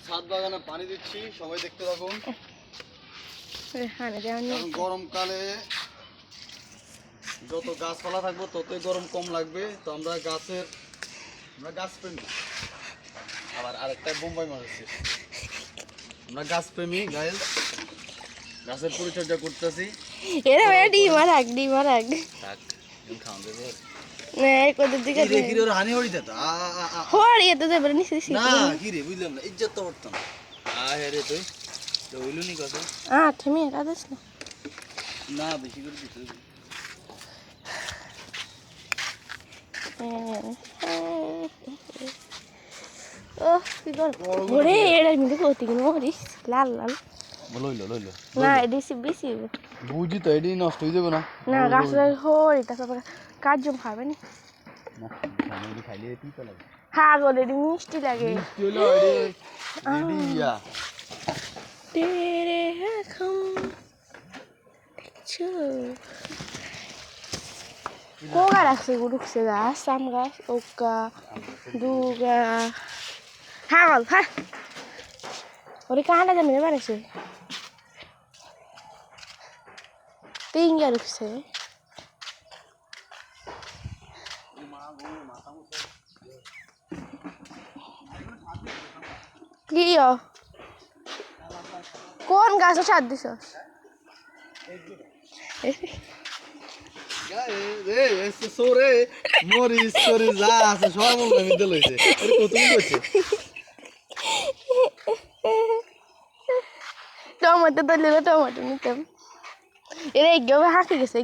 ছাদ বাগানে পানি দিচ্ছি, সবাই দেখতে থাকুন। গরমকালে যত গাছপালা থাকবো ততই গরম কম লাগবে। তো আমরা গাছ প্রেমী। আবার আরেকটা বোম্বাই মারছে। আমরা গাছ প্রেমী, গাইস গাছের পরিচর্যা করতেছি। এরা ডিমার আগ থাক খাওয়ান দেবে হানি হরি দিত না কি রে বুঝলাম না, ইজ্জত তো করতাম রে তুই তো হইল নি কথা না বেশি করে দিতে লাল লাল লইল না এডিসি বেশি বুঝি তো এডি নষ্ট হয়ে যাবে না না গাছের হরি তারপর কাজম খাবে না খাইলে তিতা লাগে। হ্যাঁ গো এডি মিষ্টি লাগে তেরে এখন দেখছো কোগা রাখছে গুরুকছে গাছ আম গাছ ওকা দুগা হ্যাঁ বল হ্যাঁ ওরে কাঁটা জানি বাড়েছে তিনগা রুখছে কি কোন গাছে সার দিছ টমেটো ধরলে টমেটো নিতাম এরা একটু হাঁকি গেছে